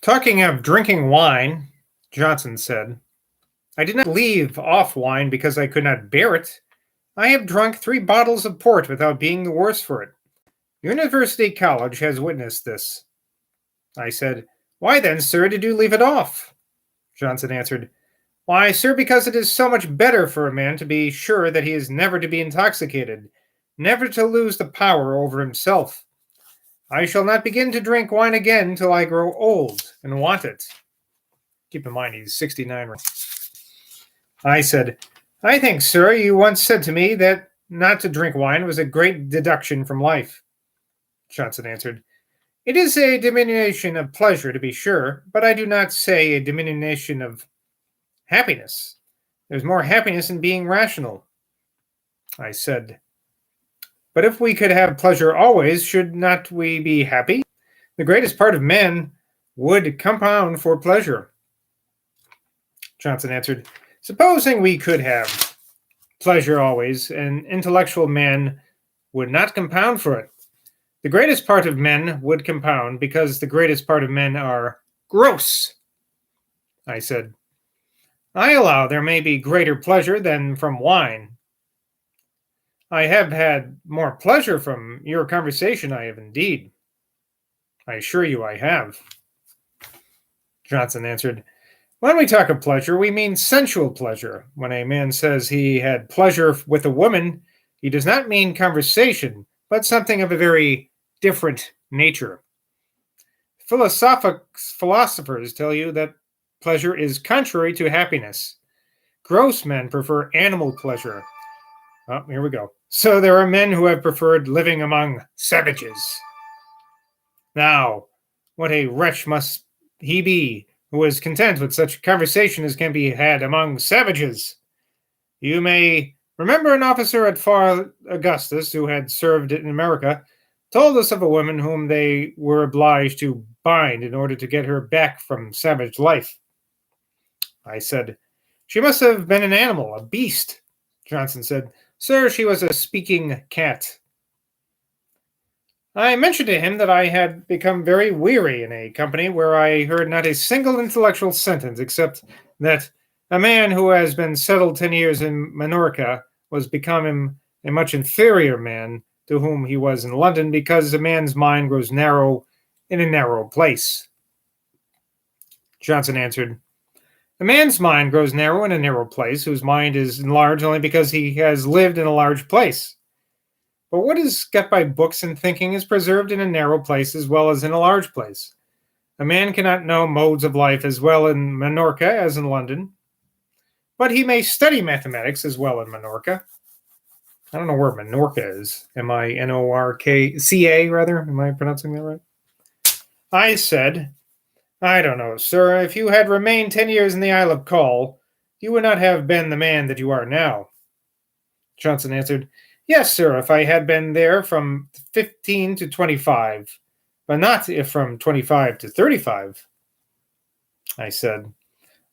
Talking of drinking wine, Johnson said, I did not leave off wine because I could not bear it. I have drunk 3 bottles of port without being the worse for it. University College has witnessed this. I said, Why then, sir, did you leave it off? Johnson answered, Why, sir, because it is so much better for a man to be sure that he is never to be intoxicated, never to lose the power over himself. I shall not begin to drink wine again till I grow old and want it. Keep in mind, he's 69. I said, I think, sir, you once said to me that not to drink wine was a great deduction from life. Johnson answered, It is a diminution of pleasure, to be sure, but I do not say a diminution of happiness. There's more happiness in being rational. I said, But if we could have pleasure always, should not we be happy? The greatest part of men would compound for pleasure. Johnson answered, Supposing we could have pleasure always, an intellectual man would not compound for it. The greatest part of men would compound because the greatest part of men are gross. I said, I allow there may be greater pleasure than from wine. I have had more pleasure from your conversation, I have indeed. I assure you I have. Johnson answered, When we talk of pleasure, we mean sensual pleasure. When a man says he had pleasure with a woman, he does not mean conversation, but something of a very different nature. Philosophers tell you that pleasure is contrary to happiness. Gross men prefer animal pleasure. Oh, here we go. So there are men who have preferred living among savages. Now, what a wretch must he be who is content with such conversation as can be had among savages. You may remember an officer at Fort Augustus who had served in America told us of a woman whom they were obliged to bind in order to get her back from savage life. I said, She must have been an animal, a beast. Johnson said, Sir, she was a speaking cat. I mentioned to him that I had become very weary in a company where I heard not a single intellectual sentence except that a man who has been settled 10 years in Minorca was becoming a much inferior man to whom he was in London because a man's mind grows narrow in a narrow place. Johnson answered, A man's mind grows narrow in a narrow place whose mind is enlarged only because he has lived in a large place. But what is got by books and thinking is preserved in a narrow place as well as in a large place. A man cannot know modes of life as well in Minorca as in London, but he may study mathematics as well in Minorca. I don't know where Minorca is. Minorca, rather? Am I pronouncing that right? I said, I don't know, sir. If you had remained 10 years in the Isle of Coll, you would not have been the man that you are now. Johnson answered, Yes, sir, if I had been there from 15 to 25, but not if from 25 to 35. I said,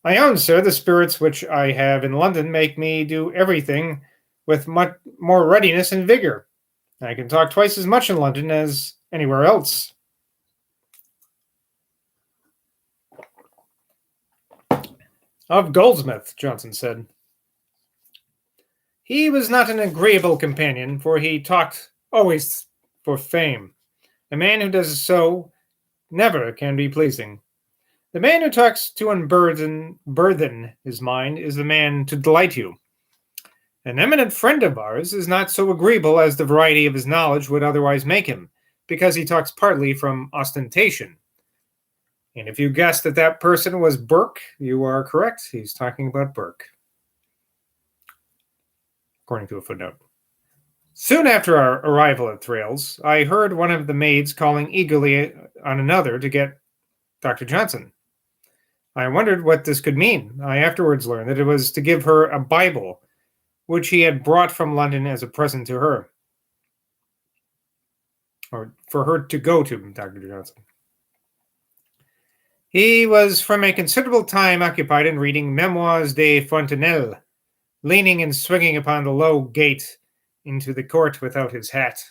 I own, sir, the spirits which I have in London make me do everything with much more readiness and vigor. I can talk twice as much in London as anywhere else. Of Goldsmith, Johnson said, He was not an agreeable companion, for he talked always for fame. A man who does so never can be pleasing. The man who talks to unburthen his mind is the man to delight you. An eminent friend of ours is not so agreeable as the variety of his knowledge would otherwise make him, because he talks partly from ostentation. And if you guessed that that person was Burke, you are correct. He's talking about Burke, according to a footnote. Soon after our arrival at Thrale's, I heard one of the maids calling eagerly on another to get Dr. Johnson. I wondered what this could mean. I afterwards learned that it was to give her a Bible, which he had brought from London as a present to her, or for her to go to Dr. Johnson. He was from a considerable time occupied in reading Memoirs de Fontenelle, leaning and swinging upon the low gate into the court without his hat.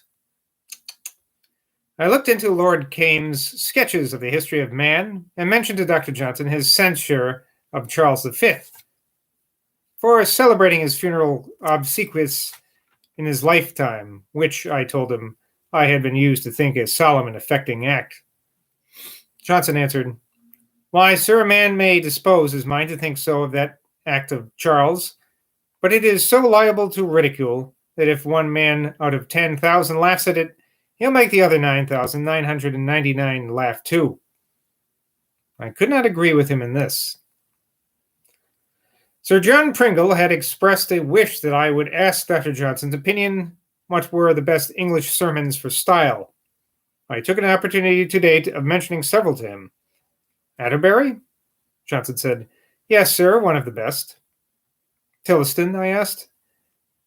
I looked into Lord Kames' sketches of the history of man and mentioned to Dr. Johnson his censure of Charles V for celebrating his funeral obsequies in his lifetime, which, I told him, I had been used to think a solemn and affecting act. Johnson answered, "Why, sir, a man may dispose his mind to think so of that act of Charles, but it is so liable to ridicule that if one man out of 10,000 laughs at it, he'll make the other 9,999 laugh too." I could not agree with him in this. Sir John Pringle had expressed a wish that I would ask Dr. Johnson's opinion what were the best English sermons for style. I took an opportunity today of mentioning several to him. Atterbury? Johnson said, "Yes, sir, one of the best." Tilliston? I asked.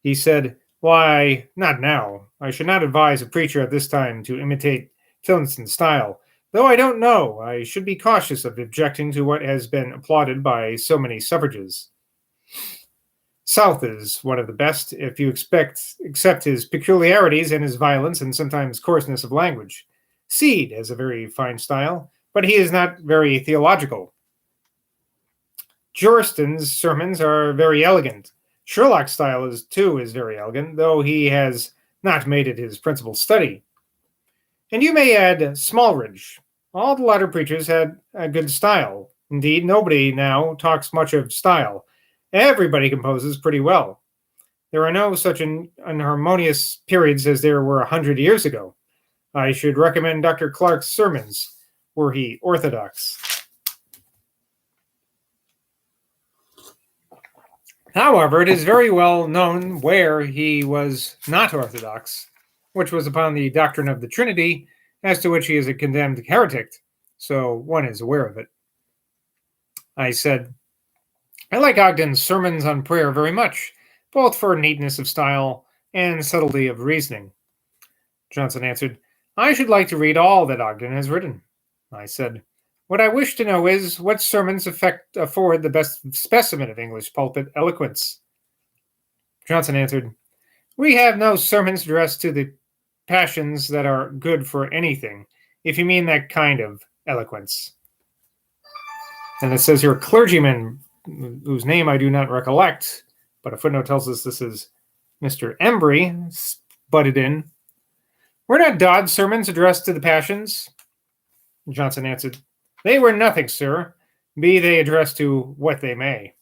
He said, "Why, not now. I should not advise a preacher at this time to imitate Tilliston's style, though I don't know. I should be cautious of objecting to what has been applauded by so many suffrages. South is one of the best, if you accept his peculiarities and his violence and sometimes coarseness of language. Seed has a very fine style, but he is not very theological. Jorston's sermons are very elegant. Sherlock's style is very elegant, though he has not made it his principal study. And you may add Smallridge. All the latter preachers had a good style. Indeed, nobody now talks much of style. Everybody composes pretty well. There are no such unharmonious periods as there were 100 years ago. I should recommend Dr. Clarke's sermons, were he orthodox. However, it is very well known where he was not orthodox, which was upon the doctrine of the Trinity, as to which he is a condemned heretic, so one is aware of it. I said, "I like Ogden's sermons on prayer very much, both for neatness of style and subtlety of reasoning." Johnson answered, "I should like to read all that Ogden has written." I said, "What I wish to know is what sermons afford the best specimen of English pulpit eloquence." Johnson answered, "We have no sermons addressed to the passions that are good for anything, if you mean that kind of eloquence." And it says here, a clergyman, whose name I do not recollect, but a footnote tells us this is Mr. Embry, butted in. "Were not Dodd's sermons addressed to the passions?" Johnson answered, "They were nothing, sir, be they addressed to what they may."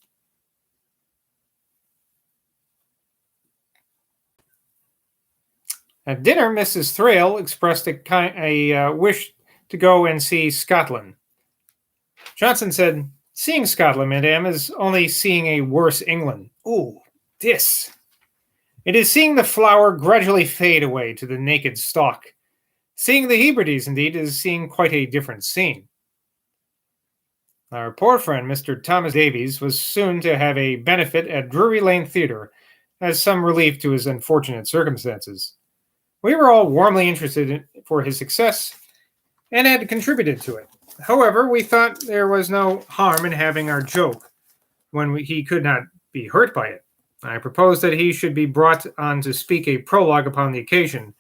At dinner, Mrs. Thrale expressed a wish to go and see Scotland. Johnson said, "Seeing Scotland, madame, is only seeing a worse England." Ooh, this. "It is seeing the flower gradually fade away to the naked stalk. Seeing the Hebrides, indeed, is seeing quite a different scene." Our poor friend, Mr. Thomas Davies, was soon to have a benefit at Drury Lane Theatre as some relief to his unfortunate circumstances. We were all warmly interested for his success and had contributed to it. However, we thought there was no harm in having our joke when he could not be hurt by it. I proposed that he should be brought on to speak a prologue upon the occasion,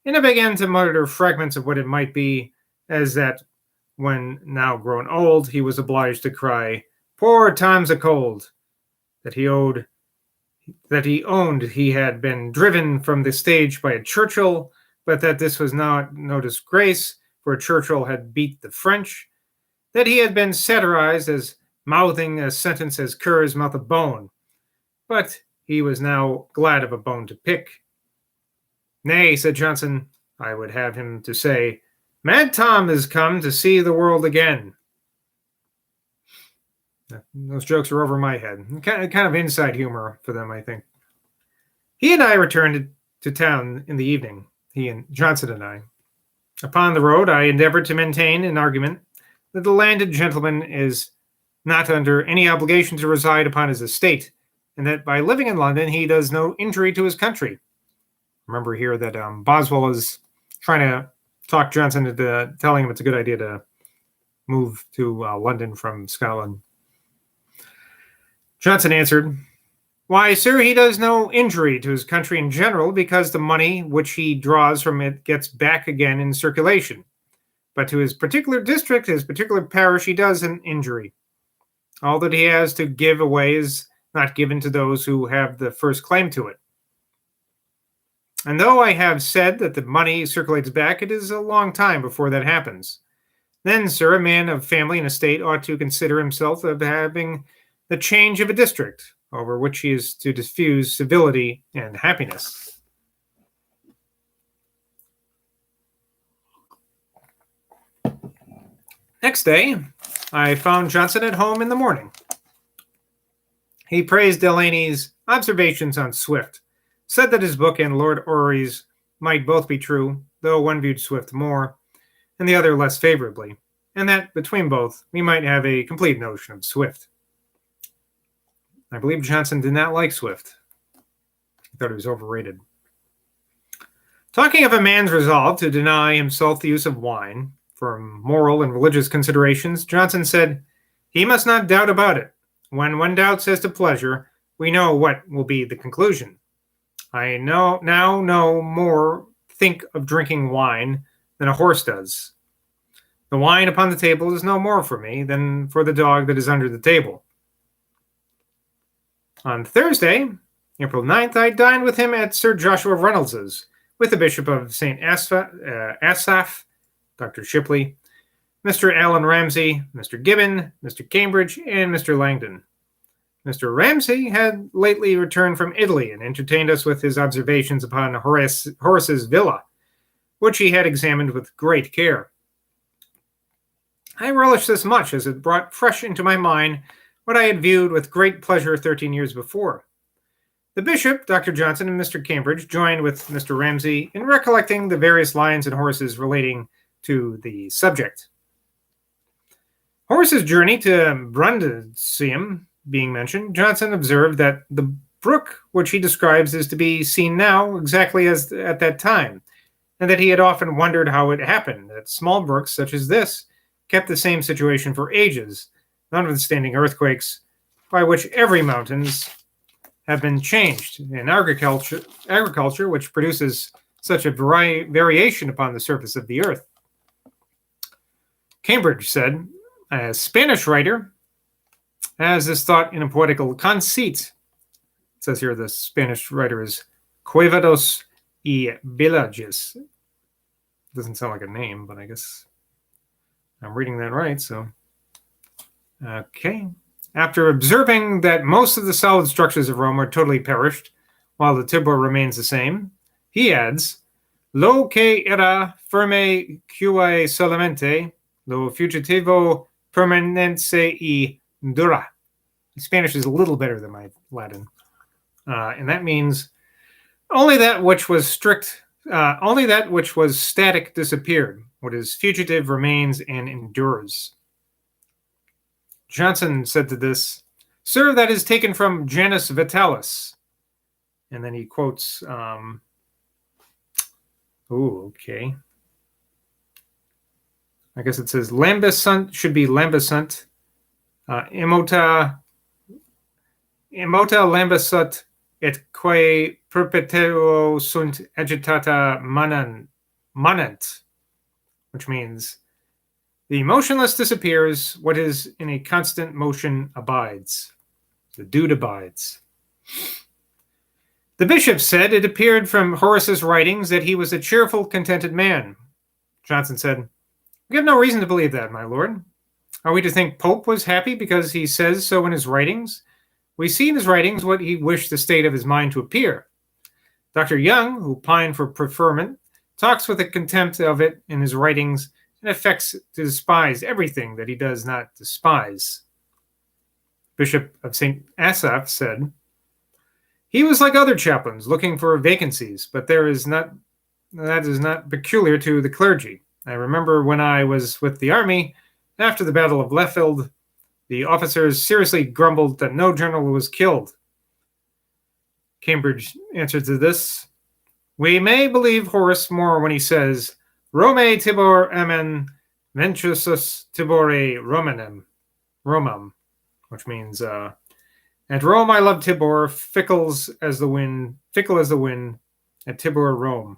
and I began to mutter fragments of what it might be, as that when now grown old, he was obliged to cry, "Poor Tom's a cold," that he owned he had been driven from the stage by a Churchill, but that this was not no disgrace, for Churchill had beat the French, that he had been satirized as mouthing a sentence as curs mouth a bone, but he was now glad of a bone to pick. "Nay," said Johnson, I would have him to say, "Mad Tom is come to see the world again." Those jokes are over my head. Kind of inside humor for them, I think. He and I returned to town in the evening, he and Johnson and I. Upon the road, I endeavored to maintain an argument that the landed gentleman is not under any obligation to reside upon his estate, and that by living in London, he does no injury to his country. Remember here that Boswell is trying to talk Johnson into telling him it's a good idea to move to London from Scotland. Johnson answered, Why, sir, he does no injury to his country in general, because the money which he draws from it gets back again in circulation. But to his particular district, his particular parish, he does an injury. All that he has to give away is not given to those who have the first claim to it. And though I have said that the money circulates back, it is a long time before that happens. Then, sir, a man of family and estate ought to consider himself of having the change of a district, over which he is to diffuse civility and happiness. Next day, I found Johnson at home in the morning. He praised Delaney's observations on Swift, said that his book and Lord Orrery's might both be true, though one viewed Swift more, and the other less favorably, and that between both we might have a complete notion of Swift. I believe Johnson did not like Swift. He thought he was overrated. Talking of a man's resolve to deny himself the use of wine, from moral and religious considerations, Johnson said, "He must not doubt about it. When one doubts as to pleasure, we know what will be the conclusion. I now no more think of drinking wine than a horse does. The wine upon the table is no more for me than for the dog that is under the table." On Thursday, April 9th, I dined with him at Sir Joshua Reynolds's, with the Bishop of St. Asaph, Dr. Shipley, Mr. Allan Ramsay, Mr. Gibbon, Mr. Cambridge, and Mr. Langdon. Mr. Ramsay had lately returned from Italy and entertained us with his observations upon Horace's villa, which he had examined with great care. I relished this much, as it brought fresh into my mind what I had viewed with great pleasure 13 years before. The bishop, Dr. Johnson, and Mr. Cambridge joined with Mr. Ramsay in recollecting the various lines in Horace's relating to the subject. Horace's journey to Brundisium being mentioned, Johnson observed that the brook which he describes is to be seen now exactly as at that time, and that he had often wondered how it happened that small brooks such as this kept the same situation for ages, notwithstanding earthquakes, by which every mountains have been changed in agriculture which produces such a variation upon the surface of the earth. Cambridge said, a Spanish writer has this thought in a poetical conceit. It says here the Spanish writer is Cuevados y Villages. Doesn't sound like a name, but I guess I'm reading that right, so. Okay. After observing that most of the solid structures of Rome are totally perished, while the Tiber remains the same, he adds, Lo que era firme que solamente, lo fugitivo permanence y dura. Spanish is a little better than my Latin. And that means only that which was static disappeared. What is fugitive remains and endures. Johnson said to this, "Sir, that is taken from Janus Vitalis." And then he quotes, okay. I guess it says, lambescent should be lambescent. Immota lambescent et quae perpetuo sunt agitata manent, which means the motionless disappears, what is in a constant motion abides. The dude abides. The bishop said it appeared from Horace's writings that he was a cheerful, contented man. Johnson said, "We have no reason to believe that, my lord. Are we to think Pope was happy because he says so in his writings? We see in his writings what he wished the state of his mind to appear. Dr. Young, who pined for preferment, talks with a contempt of it in his writings and affects to despise everything that he does not despise." Bishop of St. Asaph said, "He was like other chaplains, looking for vacancies, but that is not peculiar to the clergy. I remember when I was with the army, after the Battle of Lefeld, the officers seriously grumbled that no general was killed." Cambridge answered to this, "We may believe Horace more when he says, Rome tibor amen, ventusus tibore Romam, which means, At Rome I love Tibur, fickle as the wind, at Tibur, Rome.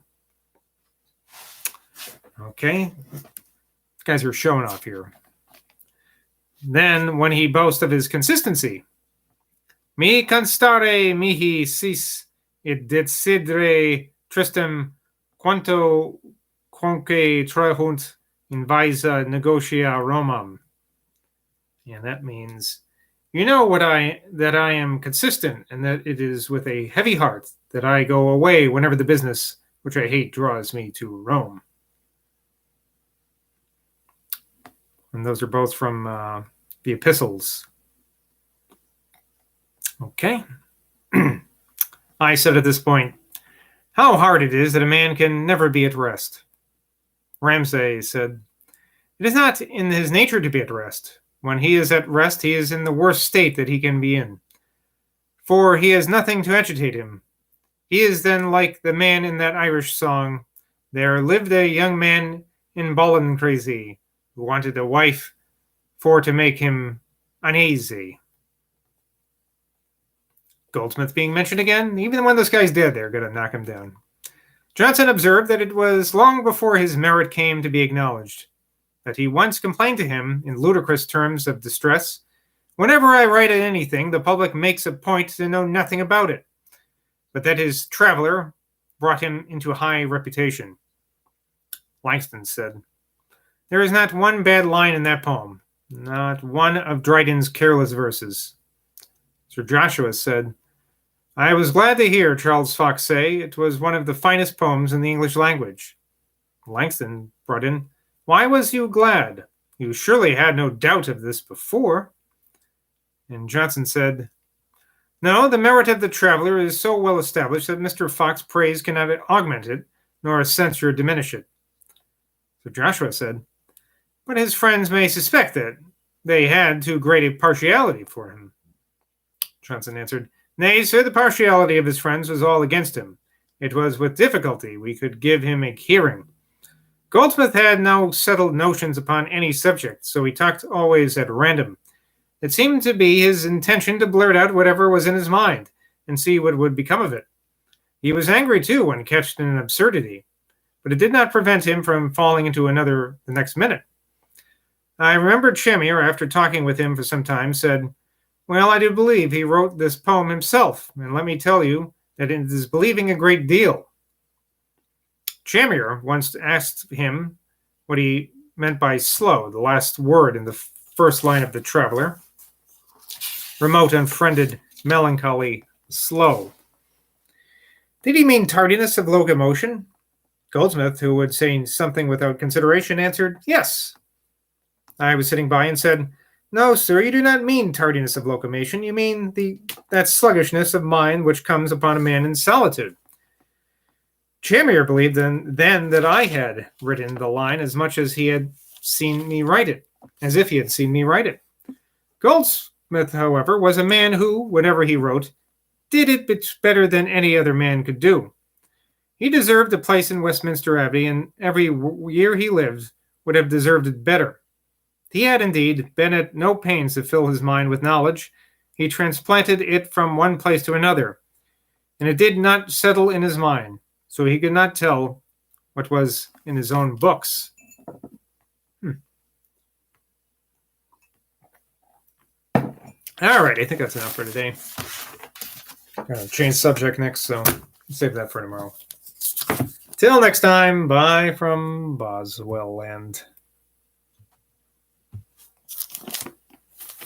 Okay. These guys are showing off here. Then, when he boasts of his consistency, mi constare mihi sis it decidere tristem quanto quonque trahunt in visa negotia Romam. And that means, you know that I am consistent, and that it is with a heavy heart that I go away whenever the business which I hate draws me to Rome. And those are both from the epistles. Okay. I said at this point, how hard it is that a man can never be at rest. Ramsay said, it is not in his nature to be at rest. When he is at rest, he is in the worst state that he can be in. For he has nothing to agitate him. He is then like the man in that Irish song, there lived a young man in Ballincrazy, who wanted a wife for to make him uneasy. Goldsmith being mentioned again. Even when this guy's dead, they're going to knock him down. Johnson observed that it was long before his merit came to be acknowledged, that he once complained to him in ludicrous terms of distress, whenever I write at anything, the public makes a point to know nothing about it, but that his traveler brought him into a high reputation. Langston said, there is not one bad line in that poem, not one of Dryden's careless verses. Sir Joshua said, I was glad to hear Charles Fox say it was one of the finest poems in the English language. Langston brought in, why was you glad? You surely had no doubt of this before. And Johnson said, no, the merit of the traveler is so well established that Mr. Fox's praise cannot augment it, nor a censure diminish it. So Joshua said, but his friends may suspect that they had too great a partiality for him. Johnson answered, nay, sir, the partiality of his friends was all against him. It was with difficulty we could give him a hearing. Goldsmith had no settled notions upon any subject, so he talked always at random. It seemed to be his intention to blurt out whatever was in his mind, and see what would become of it. He was angry, too, when catched in an absurdity, but it did not prevent him from falling into another the next minute. I remember Chamier, after talking with him for some time, said, well, I do believe he wrote this poem himself, and let me tell you that it is believing a great deal. Chamier once asked him what he meant by slow, the last word in the first line of The Traveler. Remote, unfriended, melancholy, slow. Did he mean tardiness of locomotion? Goldsmith, who would say something without consideration, answered, yes. I was sitting by and said, no, sir, you do not mean tardiness of locomotion. You mean that sluggishness of mind which comes upon a man in solitude. Chamier believed then that I had written the line as much as he had seen me write it, as if he had seen me write it. Goldsmith, however, was a man who, whenever he wrote, did it better than any other man could do. He deserved a place in Westminster Abbey, and every year he lived would have deserved it better. He had indeed been at no pains to fill his mind with knowledge. He transplanted it from one place to another, and it did not settle in his mind, so he could not tell what was in his own books. All right, I think that's enough for today. I'm going to change subject next, so save that for tomorrow. Till next time, bye from Boswell land.